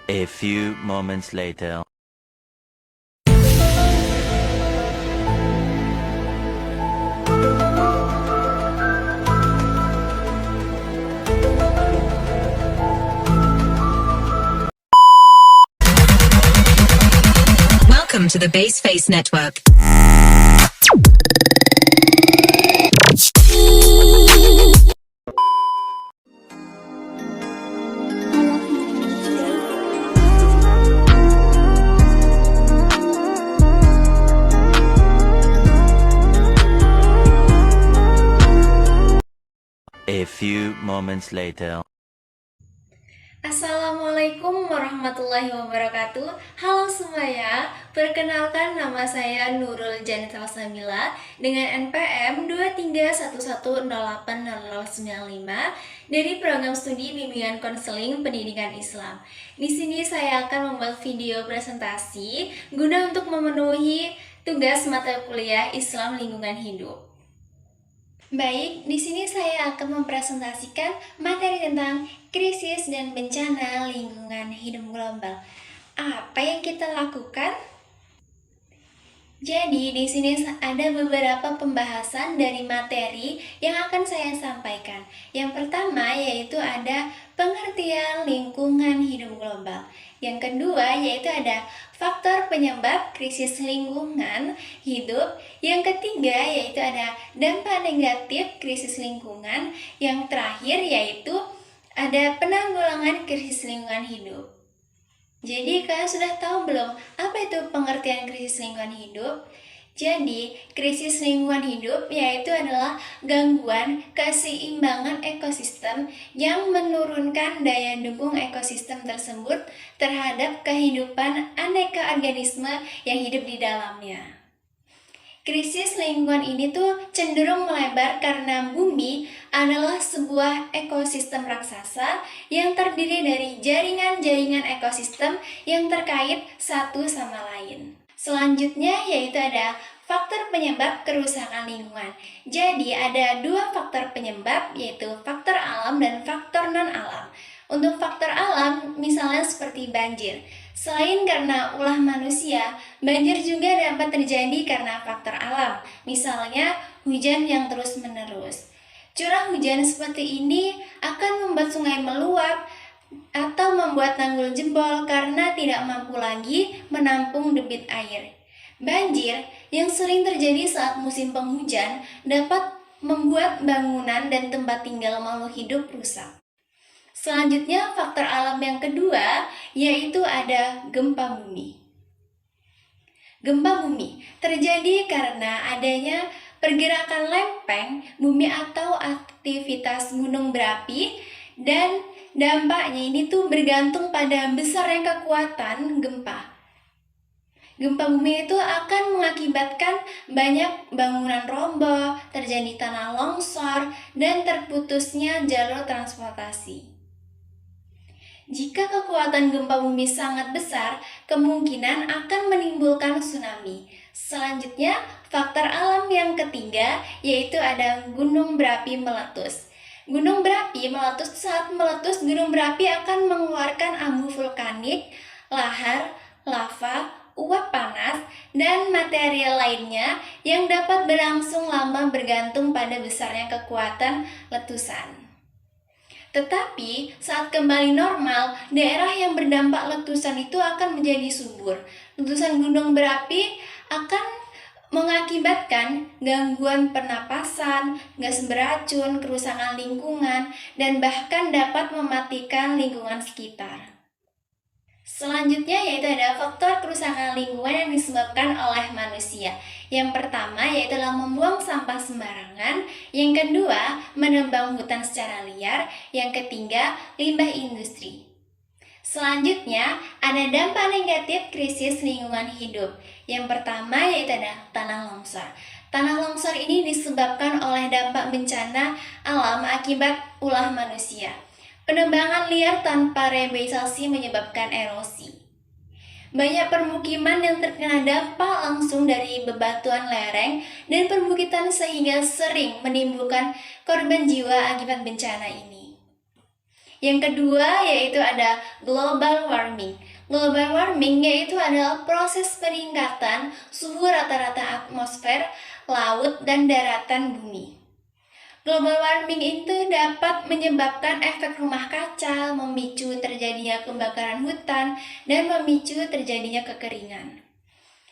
A few moments later. Welcome to the Baseface Network. A few moments later. Assalamualaikum warahmatullahi wabarakatuh. Halo semuanya, perkenalkan nama saya Nurul Janit Salsamila dengan NPM 231108095 dari program studi bimbingan konseling pendidikan Islam. Di sini saya akan membuat video presentasi guna untuk memenuhi tugas mata kuliah Islam Lingkungan Hidup. Baik, di sini saya akan mempresentasikan materi tentang krisis dan bencana lingkungan hidup global. Apa yang kita lakukan? Jadi, di sini ada beberapa pembahasan dari materi yang akan saya sampaikan. Yang pertama yaitu ada pengertian lingkungan hidup global. Yang kedua yaitu ada faktor penyebab krisis lingkungan hidup. Yang ketiga yaitu ada dampak negatif krisis lingkungan. Yang terakhir yaitu ada penanggulangan krisis lingkungan hidup. Jadi kalian sudah tahu belum apa itu pengertian krisis lingkungan hidup? Jadi, krisis lingkungan hidup yaitu adalah gangguan keseimbangan ekosistem yang menurunkan daya dukung ekosistem tersebut terhadap kehidupan aneka organisme yang hidup di dalamnya. Krisis lingkungan ini tuh cenderung melebar karena bumi adalah sebuah ekosistem raksasa yang terdiri dari jaringan-jaringan ekosistem yang terkait satu sama lain. Selanjutnya yaitu ada faktor penyebab kerusakan lingkungan. Jadi ada dua faktor penyebab yaitu faktor alam dan faktor non-alam. Untuk faktor alam misalnya seperti banjir. Selain karena ulah manusia, banjir juga dapat terjadi karena faktor alam. Misalnya hujan yang terus-menerus. Curah hujan seperti ini akan membuat sungai meluap atau membuat tanggul jebol karena tidak mampu lagi menampung debit air. Banjir yang sering terjadi saat musim penghujan dapat membuat bangunan dan tempat tinggal makhluk hidup rusak. Selanjutnya faktor alam yang kedua yaitu ada gempa bumi. Gempa bumi terjadi karena adanya pergerakan lempeng bumi atau aktivitas gunung berapi dan dampaknya ini tuh bergantung pada besarnya kekuatan gempa. Gempa bumi itu akan mengakibatkan banyak bangunan roboh, terjadi tanah longsor, dan terputusnya jalur transportasi. Jika kekuatan gempa bumi sangat besar, kemungkinan akan menimbulkan tsunami. Selanjutnya, faktor alam yang ketiga yaitu ada gunung berapi meletus. Gunung berapi meletus. Saat meletus, gunung berapi akan mengeluarkan abu vulkanik, lahar, lava, uap panas, dan material lainnya yang dapat berlangsung lama bergantung pada besarnya kekuatan letusan. Tetapi saat kembali normal, daerah yang berdampak letusan itu akan menjadi subur. Letusan gunung berapi akan mengakibatkan gangguan pernapasan, gas beracun, kerusakan lingkungan, dan bahkan dapat mematikan lingkungan sekitar. Selanjutnya yaitu ada faktor kerusakan lingkungan yang disebabkan oleh manusia. Yang pertama yaitu adalah membuang sampah sembarangan, yang kedua menebang hutan secara liar, yang ketiga limbah industri. Selanjutnya, ada dampak negatif krisis lingkungan hidup. Yang pertama yaitu ada tanah longsor. Tanah longsor ini disebabkan oleh dampak bencana alam akibat ulah manusia. Penebangan liar tanpa rehabilitasi menyebabkan erosi. Banyak permukiman yang terkena dampak langsung dari bebatuan lereng dan perbukitan sehingga sering menimbulkan korban jiwa akibat bencana ini. Yang kedua yaitu ada global warming. Global warming yaitu adalah proses peningkatan suhu rata-rata atmosfer, laut, dan daratan bumi. Global warming itu dapat menyebabkan efek rumah kaca, memicu terjadinya kebakaran hutan, dan memicu terjadinya kekeringan.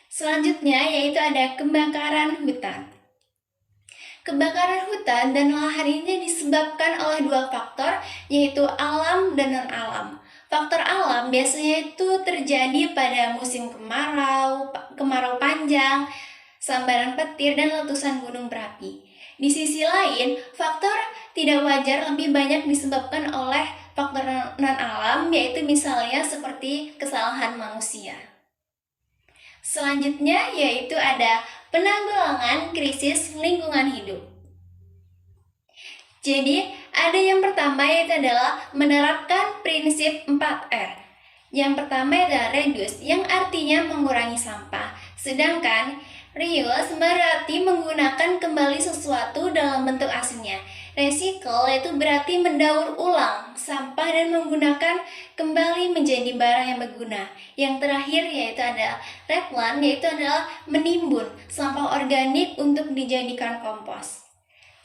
Selanjutnya yaitu ada kebakaran hutan. Kebakaran hutan dan lahan ini disebabkan oleh dua faktor, yaitu alam dan non-alam. Faktor alam biasanya itu terjadi pada musim kemarau, kemarau panjang, sambaran petir, dan letusan gunung berapi. Di sisi lain, faktor tidak wajar lebih banyak disebabkan oleh faktor non-alam, yaitu misalnya seperti kesalahan manusia. Selanjutnya yaitu ada penanggulangan krisis lingkungan hidup. Jadi, ada yang pertama yaitu adalah menerapkan prinsip 4R. Yang pertama adalah reduce, yang artinya mengurangi sampah. Sedangkan reuse berarti menggunakan kembali sesuatu dalam bentuk aslinya. Recycle itu berarti mendaur ulang sampah dan menggunakan kembali menjadi barang yang berguna. Yang terakhir yaitu ada replant, yaitu adalah menimbun sampah organik untuk dijadikan kompos.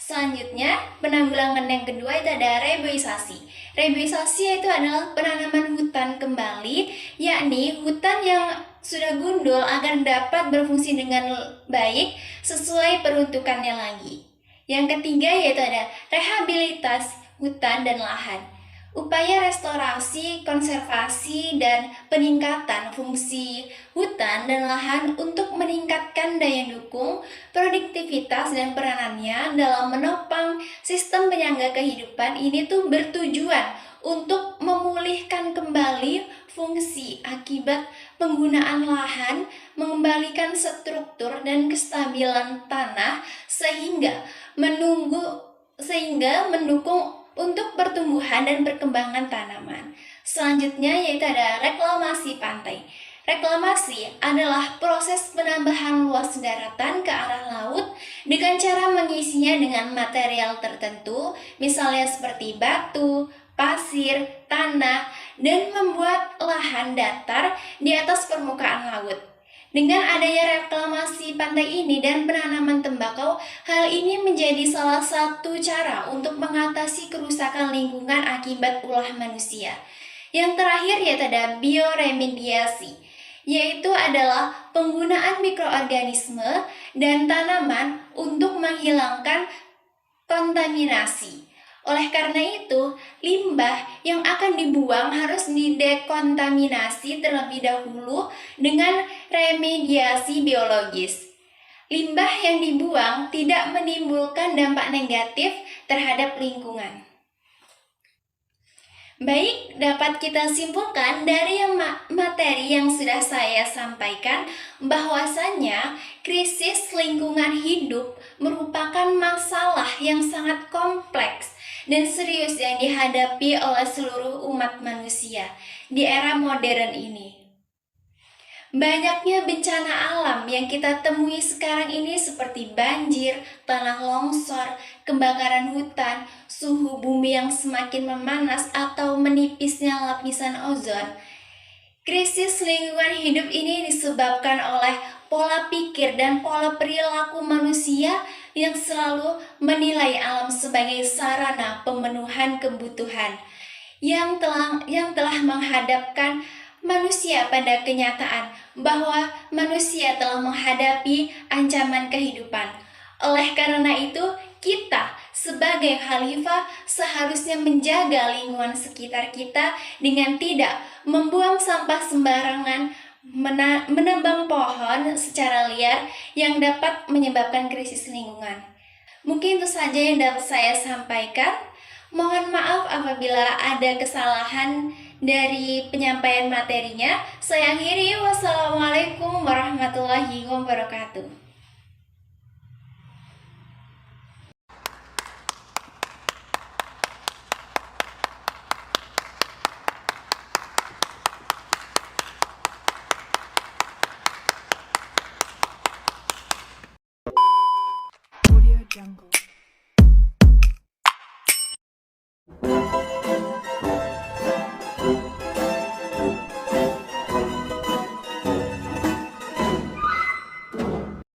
Selanjutnya, penanggulangan yang kedua itu ada reboisasi. Reboisasi itu adalah penanaman hutan kembali, yakni hutan yang sudah gundul agar dapat berfungsi dengan baik sesuai peruntukannya lagi. Yang ketiga yaitu ada rehabilitas hutan dan lahan. Upaya restorasi, konservasi, dan peningkatan fungsi hutan dan lahan untuk meningkatkan daya dukung, produktivitas, dan peranannya dalam menopang sistem penyangga kehidupan ini tuh bertujuan untuk memulihkan kembali fungsi akibat penggunaan lahan, mengembalikan struktur dan kestabilan tanah sehingga mendukung untuk pertumbuhan dan perkembangan tanaman. Selanjutnya yaitu ada reklamasi pantai. Reklamasi adalah proses penambahan luas daratan ke arah laut dengan cara mengisinya dengan material tertentu, misalnya seperti batu, pasir, tanah, dan membuat lahan datar di atas permukaan laut. Dengan adanya reklamasi pantai ini dan penanaman tembakau, hal ini menjadi salah satu cara untuk mengatasi kerusakan lingkungan akibat ulah manusia. Yang terakhir yaitu ada bioremediasi, yaitu adalah penggunaan mikroorganisme dan tanaman untuk menghilangkan kontaminasi. Oleh karena itu, limbah yang akan dibuang harus didekontaminasi terlebih dahulu dengan remediasi biologis. Limbah yang dibuang tidak menimbulkan dampak negatif terhadap lingkungan. Baik, dapat kita simpulkan dari materi yang sudah saya sampaikan bahwasanya krisis lingkungan hidup merupakan masalah yang sangat kompleks dan serius yang dihadapi oleh seluruh umat manusia di era modern ini. Banyaknya bencana alam yang kita temui sekarang ini seperti banjir, tanah longsor, kebakaran hutan, suhu bumi yang semakin memanas atau menipisnya lapisan ozon. Krisis lingkungan hidup ini disebabkan oleh pola pikir dan pola perilaku manusia yang selalu menilai alam sebagai sarana pemenuhan kebutuhan yang telah menghadapkan manusia pada kenyataan bahwa manusia telah menghadapi ancaman kehidupan. Oleh karena itu, kita sebagai khalifah seharusnya menjaga lingkungan sekitar kita dengan tidak membuang sampah sembarangan, menebang pohon secara liar yang dapat menyebabkan krisis lingkungan. Mungkin itu saja yang dapat saya sampaikan. Mohon maaf apabila ada kesalahan dari penyampaian materinya. Saya akhiri, wassalamualaikum warahmatullahi wabarakatuh.